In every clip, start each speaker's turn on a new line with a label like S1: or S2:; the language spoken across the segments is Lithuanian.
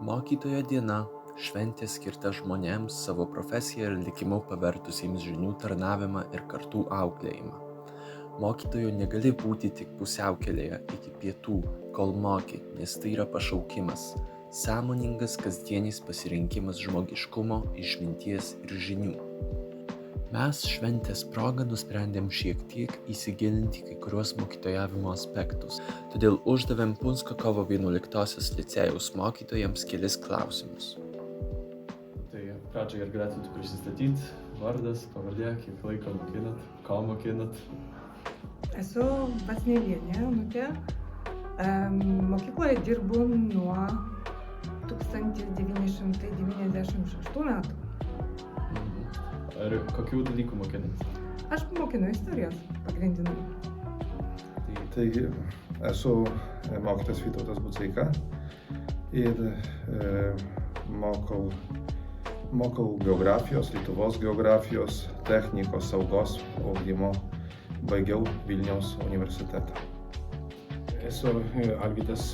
S1: Mokytojo diena – šventė skirta žmonėms savo profesiją ir likimu pavertusiems žinių tarnavimą ir kartų auklėjimą. Mokytoju negali būti tik pusiaukelėje iki pietų, kol moki, nes tai yra pašaukimas, sąmoningas kasdienis pasirinkimas žmogiškumo, išminties ir žinių. Mes šventės proga nusprendėm šiek tiek įsigilinti kai kuriuos mokytojavimo aspektus, todėl uždavėm Punsko kovo 11-osios licėjaus mokytojams kelis klausimus.
S2: Tai pradžioje ir galėtumėte prisistatyti, vardas, pavardė, kiek laiko mokinat, ko mokinat?
S3: Esu Vasnelienė, Onutė. Mokykloje dirbu nuo 1996 metų.
S2: Ar kokių dalykų mokinat?
S3: Aš mokinu istorijos pagrindinai.
S4: Taigi, esu mokytojas Vytautas Buceika ir mokau geografijos, Lietuvos geografijos, technikos, saugos ugdymo. Baigiau Vilniaus universitetą.
S5: Esu Alvydas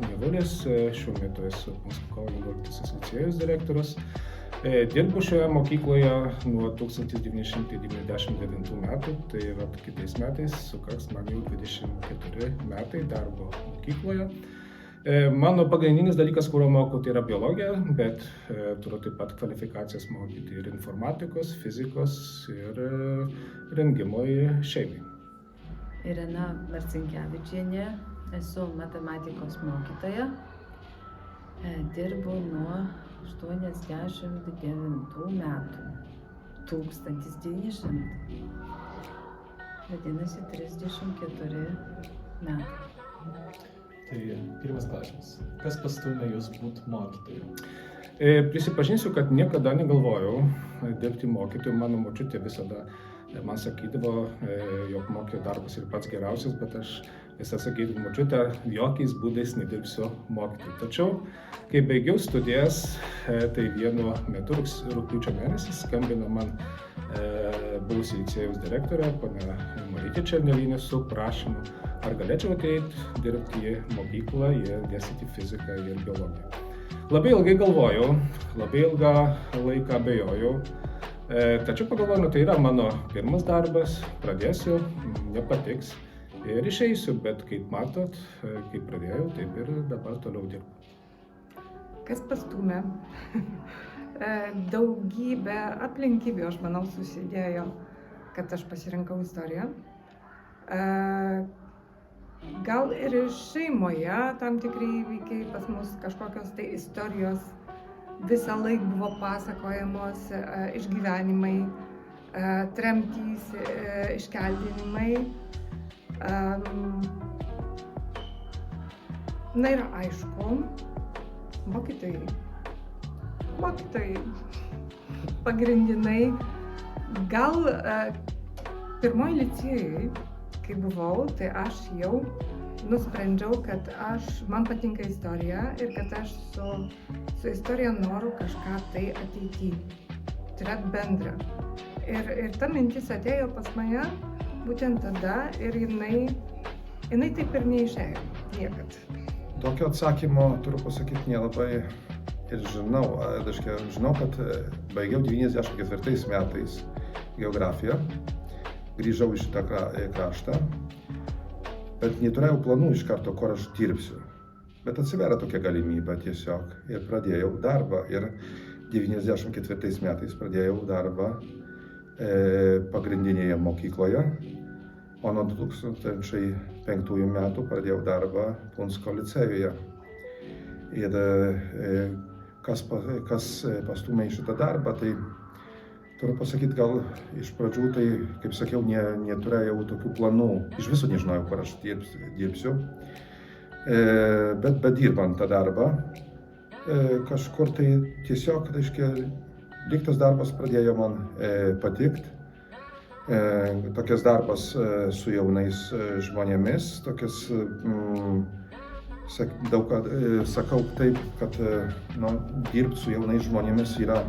S5: Nevulis, šiuo metu esu Punsko kovo 11-osios licėjaus direktorius. Dirbu šioje mokykloje nuo 1999 metų, tai yra kitais metais sukaks man jau 24 metai darbo mokykloje. Mano pagrindinis dalykas, kurio mokau, tai yra biologija, bet turiu taip pat kvalifikacijas mokyti ir informatikos, fizikos ir rengimo šeimai.
S6: Irena Marcinkevičienė, esu matematikos mokytoja, dirbu nuo 89 metų, 1900, vadinasi 34 metai.
S2: Tai pirmas klausimas. Kas pastūmė jūs būti mokytoju?
S5: Prisipažinsiu, kad niekada negalvojau dirbti mokytoju. Mano močiutė visada man sakydavo, jog mokytojo darbas yra pats geriausias, bet aš visą sakydavau, močiutė, jokiais būdais nedirbsiu mokytoju. Tačiau, kai baigiau studijas, tai vienu metu rugpjūčio mėnesį skambino man buvusi licėjaus direktorė, ponia Marytė Černelinė, su prašymu, ar galėčiau ateiti dirbti į mokyklą ir dėstyti fiziką ir biologiją. Labai ilgai galvojau, labai ilgą laiką abejojau, tačiau pagalvojau, tai yra mano pirmas darbas, pradėsiu, nepatiks ir išeisiu, bet kaip matot, kaip pradėjau, taip ir dabar toliau dirbu.
S3: Kas pastūmė? Daugybė aplinkybių, aš manau, susidėjo, kad aš pasirinkau istoriją. Gal ir šeimoje tam tikri įvykiai pas mus kažkokios tai istorijos visą laiką buvo pasakojamos, išgyvenimai, tremtys, iškeldinimai. Na ir aišku, mokytojai pagrindinai. Gal pirmoji licėjui, kai buvau, tai aš jau nusprendžiau, kad man patinka istorija ir kad aš su istorija noriu kažką tai ateityje turėti bendrą. Ir ta mintis atėjo pas mane būtent tada ir jinai taip ir neišėjo niekad.
S4: Tokio atsakymo, turiu pasakyti, nelabai ir žinau. Žinau, kad baigiau 94 metais geografiją, grįžau į šitą kraštą, bet neturėjau planų iš karto, kur aš dirbsiu. Bet atsiveria tokia galimybė tiesiog ir pradėjau darbą. Ir 94 metais pradėjau darbą pagrindinėje mokykloje, o nuo 2005 metų pradėjau darbą Punsko licėjuje. Ir kas pastūmė į šitą darbą, tai turiu pasakyti, gal iš pradžių, tai, kaip sakiau, neturėjau tokių planų, iš viso nežinojau, kur aš dirbsiu, bet dirbant tą darbą, kažkur tai tiesiog, lyg tas darbas pradėjo man patikti, tokias darbas su jaunais žmonėmis, tokias, daug sakau taip, kad dirbti su jaunais žmonėmis yra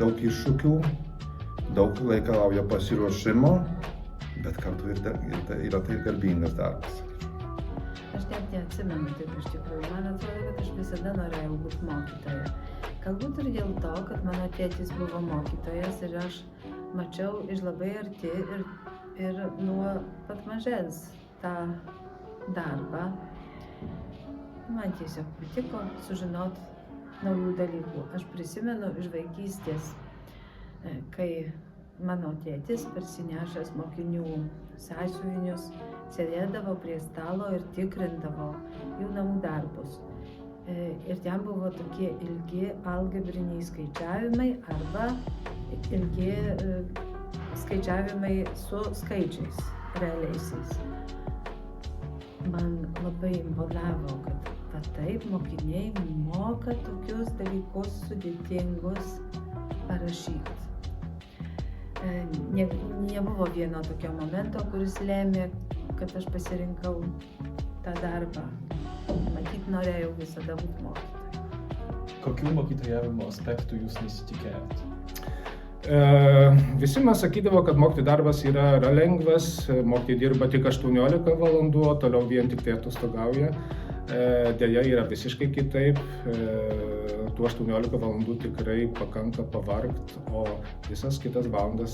S4: daug iššūkių, daug reikalauja pasiruošimo, bet kartu yra tai garbingas darbas.
S6: Aš net neatsimenu taip iš tikrųjų. Man atrodo, kad aš visada norėjau būti mokytoja. Galbūt ir dėl to, kad mano tėtis buvo mokytojas ir aš mačiau iš labai arti ir nuo pat mažens tą darbą. Man tiesiog patiko sužinoti naujų dalykų. Aš prisimenu iš vaikystės, kai mano tėtis parsinešęs mokinių sąsiuvinius sėdėdavo prie stalo ir tikrindavo jų namų darbus. Ir ten buvo tokie ilgi algebriniai skaičiavimai arba ilgi skaičiavimai su skaičiais realiaisiais. Man labai imponavo, kad taip mokiniai moka tokius dalykus sudėtingus parašyti. Nebuvo vieno tokio momento, kuris lėmė, kad aš pasirinkau tą darbą. Matyt, norėjau visada būti mokytoja.
S2: Kokių mokytojavimo aspektų jūs nesitikėjot?
S5: Visi man sakydavo, kad mokytojų darbas yra lengvas, mokytojai dirba tik 18 valandų, o toliau vien tik tai atostogauja. Deja, yra visiškai kitaip. Tų 18 valandų tikrai pakanka pavargt, o visas kitas valandas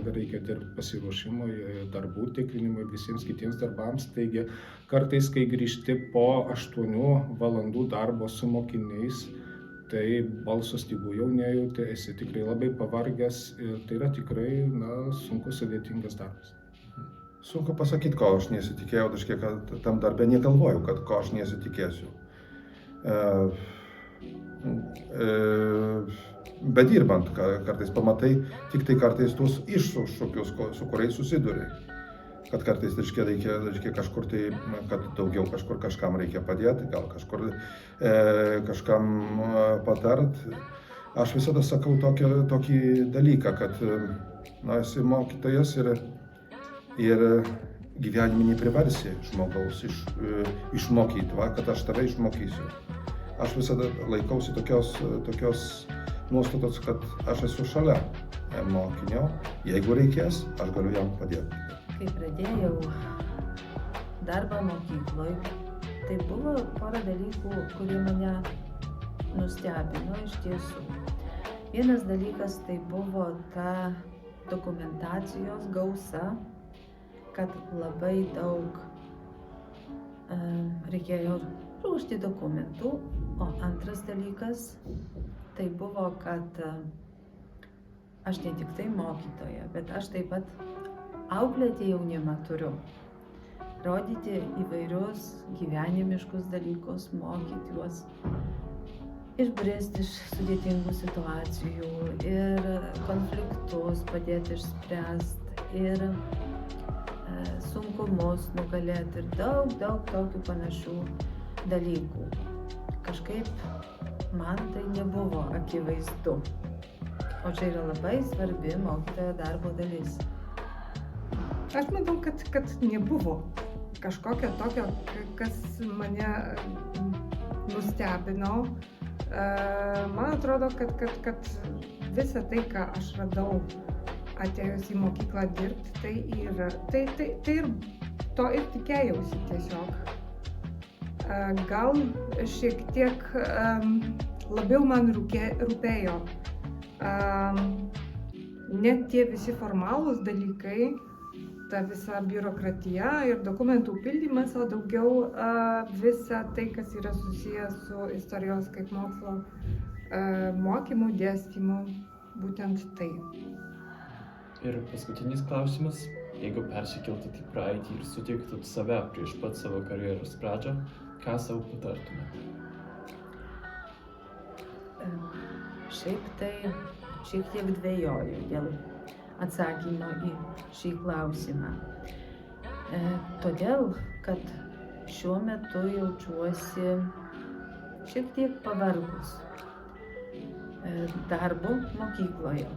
S5: reikia dirbti pasiruošimui, darbų tikrinimui ir visiems kitiems darbams. Taigi, kartais, kai grįžti po 8 valandų darbo su mokiniais, tai balso stygų jau nejauti, esi tikrai labai pavargęs ir tai yra tikrai sunkus, sudėtingas darbas.
S4: Sunku pasakyti, ko aš nesitikėjau, kad tam darbe negalvojau, kad ko aš nesitikėsiu. Bet dirbant, kartais pamatai tik tai kartais tuos iššūkius, su kuriais susiduri. Kad kartais reikia kažkur tai, kad daugiau kažkur kažkam reikia padėti, gal kažkur kažkam patart. Aš visada sakau tokį dalyką, kad esi mokytojas ir gyvenime nepriversi žmogaus išmokyti, kad aš tave išmokysiu. Aš visada laikausi tokios nuostatos, kad aš esu šalia mokinio, jeigu reikės, aš galiu jam padėti.
S6: Kai pradėjau darbą mokykloje, tai buvo pora dalykų, kurie mane nustebino iš tiesų. Vienas dalykas tai buvo ta dokumentacijos gausa, kad labai daug reikėjo ruošti dokumentų, o antras dalykas tai buvo, kad aš ne tik tai mokytoja, bet aš taip pat auklėti jaunimą turiu, rodyti įvairius gyvenimiškus dalykus, mokyti juos išbristi iš sudėtingų situacijų ir konfliktus padėti išspręsti ir sunkumus nugalėti ir daug tokių panašių dalykų. Kažkaip man tai nebuvo akivaizdu, o čia yra labai svarbi mokytojo darbo dalis.
S3: Aš manau, kad nebuvo kažkokio tokio, kas mane nustebino. Man atrodo, kad visa tai, ką aš radau atėjus į mokyklą dirbti, tai ir to ir tikėjausi tiesiog. Gal šiek tiek labiau man rūpėjo ne tie visi formalūs dalykai, ta visa biurokratija ir dokumentų pildymas, o daugiau visa tai, kas yra susijęs su istorijos kaip mokslo mokymu, dėstymu, būtent tai.
S2: Ir paskutinis klausimas, jeigu persikeltumėt į praeitį ir sutiktumėt save prieš pat savo karjeros pradžią, ką savo patartumėt?
S6: Šiaip tai šiek tiek dvejoju dėl atsakymo į šį klausimą. Todėl, kad šiuo metu jaučiuosi šiek tiek pavargus darbu mokykloje.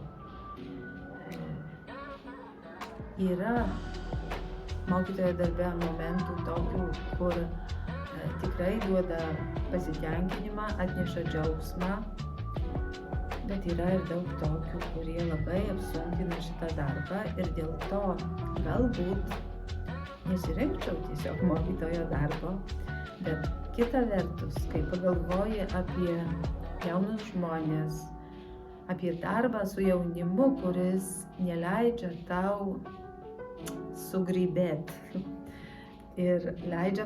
S6: Yra mokytojo darbe momentų tokių, kur tikrai duoda pasitenkinimą, atneša džiaugsmą, bet yra ir daug tokių, kurie labai apsunkina šitą darbą ir dėl to galbūt nesirinkčiau tiesiog mokytojo darbo, bet kita vertus, kai pagalvoji apie jaunus žmonės, apie darbą su jaunimu, kuris neleidžia tau sugrybėti ir leidžia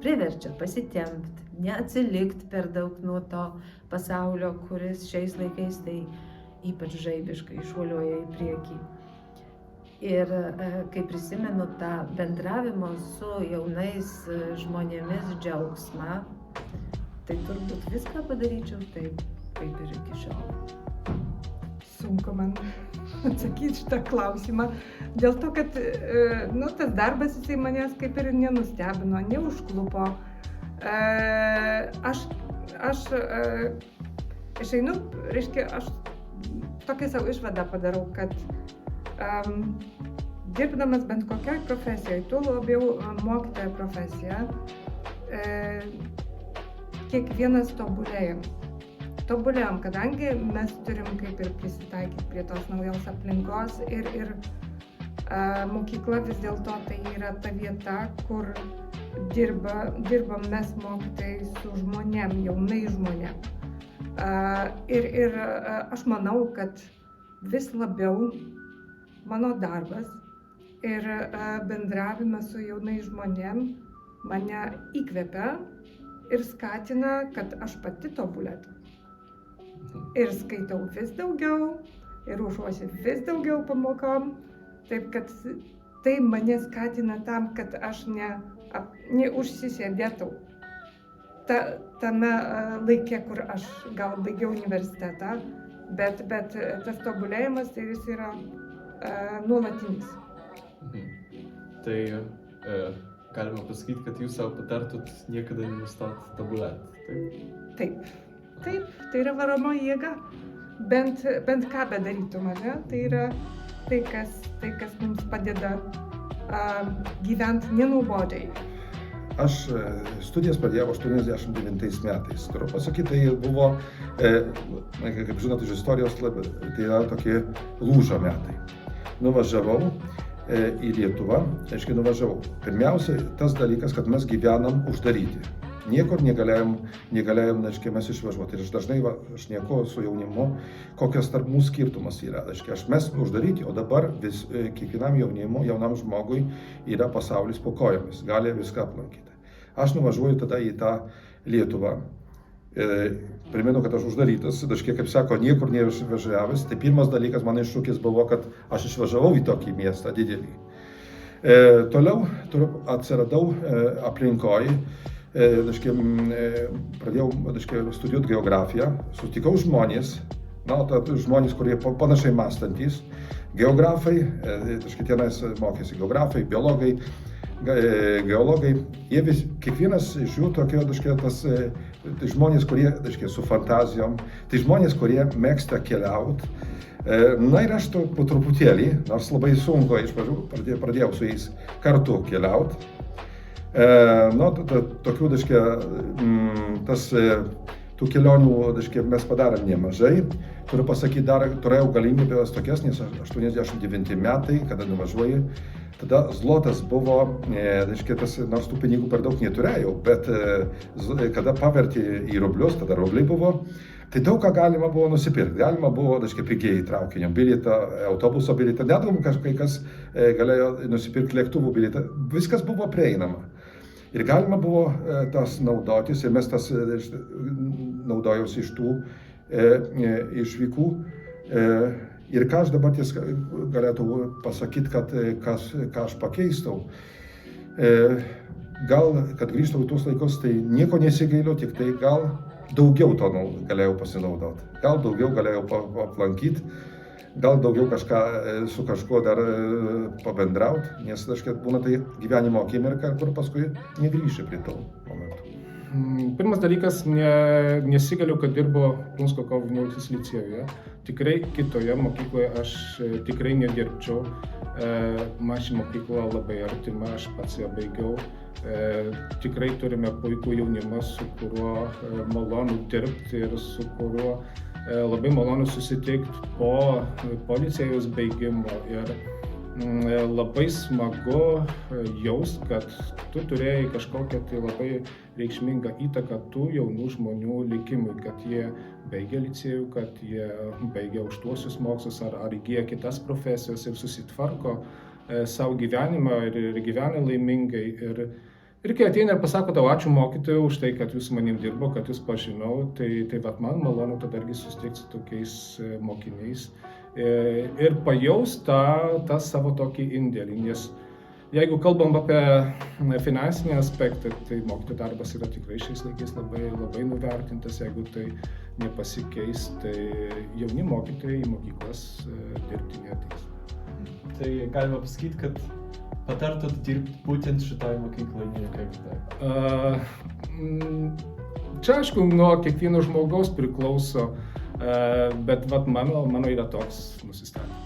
S6: priverčia pasitempti, neatsilikti per daug nuo to pasaulio, kuris šiais laikais tai ypač žaibiškai šuoliuoja į priekį. Ir kai prisimenu tą bendravimo su jaunais žmonėmis džiaugsmą, tai turbūt viską padaryčiau taip, kaip ir iki šiol.
S3: Sunku man atsakyti šitą klausimą, dėl to, kad tas darbas jisai manęs kaip ir nenustebino, neužklupo. Aš einu, reiškia, aš tokią savo išvadą padarau, kad dirbdamas bent kokioj profesijoje, tuo labiau mokytojo profesija, kiekvienas tobulėjom, kadangi mes turim kaip ir prisitaikyti prie tos naujos aplinkos ir mokykla vis dėlto tai yra ta vieta, kur dirbam mes mokytojai su žmonėm, jaunai žmonėm. Ir aš manau, kad vis labiau mano darbas ir bendravimas su jaunai žmonėm mane įkvepia ir skatina, kad aš pati tobulėtų. Ir skaitau vis daugiau, ir ruošiuosi vis daugiau pamokom, taip kad tai mane skatina tam, kad aš neužsisėdėtau tame laike, kur aš gal baigiau universitetą, bet tas tobulėjimas tai jis yra nuolatinis.
S2: Tai galima pasakyti, kad jūs savo patartut niekada nenustot tobulėti, taip?
S3: Taip, tai yra varomoji jėga, bent ką bedarytum, ne? Tai yra tai, kas mums padeda gyventi nenuobodžiai.
S4: Aš studijas pradėjau 89 metais. Turiu pasakyti, tai buvo, kaip žinot, iš istorijos, tai yra tokie lūžio metai. Nuvažiavau į Lietuvą, aiškiai nuvažiavau. Pirmiausia, tas dalykas, kad mes gyvenam uždaryti. Niekur negalėjom, aiškiai, mes išvažiuoti. Ir aš dažnai šneku su jaunimu, kokias tarp mūsų skirtumas yra. Aiškiai, mes uždaryti, o dabar kiekvienam jaunam žmogui yra pasaulis po kojomis, gali viską aplankyti. Aš nuvažiuoju tada į tą Lietuvą. Primenu, kad aš uždarytas, aiškiai, kaip sako, niekur neišvažiavęs. Tai pirmas dalykas, mano iššūkis buvo, kad aš išvažiavau į tokį miestą didelį. Toliau atsiradau aplinkoje. Pradėjau studijuoti geografiją, sutikau žmonės, žmonės, kurie panašiai mąstantys, geografai, tenais mokėsi geografai, biologai, geologai, kiekvienas iš jų tokie, tai žmonės, kurie su fantazijom, tai žmonės, kurie mėgsta keliauti. Na ir aš po truputėlį, nors labai sunku, iš pradžių pradėjau su jais kartu keliauti. Tokių, tų kelionių, mes padarėm nemažai. Turiu pasakyti, dar turėjau galimybės tokias, nes 89 metai, kada nuvažiuoju, tada zlotas buvo, nors tų pinigų per daug neturėjau, bet kada pavertė į rublius, tada rubliai buvo, tai daug ką galima buvo nusipirkti. Galima buvo, pigiai traukinio bilietą, autobuso bilietą, net kai kas galėjo nusipirkti lėktuvų bilietą. Viskas buvo prieinama. Ir galima buvo tas naudotis, ir mes tas naudojausi iš tų išvykų. Ir ką aš dabar galėtų pasakyti, ką aš pakeistau. Gal, kad grįžtau į tuos laikus, tai nieko nesigailiu, tik tai gal daugiau to galėjau pasinaudoti. Gal daugiau galėjau aplankyti. Gal daugiau su kažkuo dar pabendrauti, nes būna tai gyvenimo akimirka, kur paskui negrįši prie to momentų.
S5: Pirmas dalykas, nesigailiu, kad dirbo Punsko kovo 11 licėjuje. Tikrai kitoje mokykloje aš tikrai nedirbčiau. Man ši mokykla labai artima, aš pats ją baigiau. Tikrai turime puikų jaunimą, su kuriuo malonu dirbti ir su kuriuo labai malonu susitikti po licėjaus baigimo. Ir labai smagu jaust, kad tu turėjai kažkokią tai labai reikšmingą įtaką tų jaunų žmonių likimui, kad jie baigia licėjų, kad jie baigia aukštuosius mokslus ar įgyja kitas profesijas ir susitvarko savo gyvenimą ir gyvena laimingai. Ir kai ateina ir pasako tau ačiū mokytojau už tai, kad jūs manim dirbo, kad jūs pažinau, tai vat man malonu tada irgi susitikti su tokiais mokiniais ir pajaus tą savo tokį indėlį, nes jeigu kalbam apie finansinį aspektą, tai mokytojų darbas yra tikrai šiais laikais labai, labai nuvertintas, jeigu tai nepasikeis, tai jauni mokytojai į mokyklas dirbti neateis.
S2: Tai galima pasakyti, kad patartum dirbti būtent šitoj mokyklai, ne kaip tai.
S5: Čia aišku, nuo kiekvieno žmogaus priklauso, bet vat mano yra toks nusistatymas.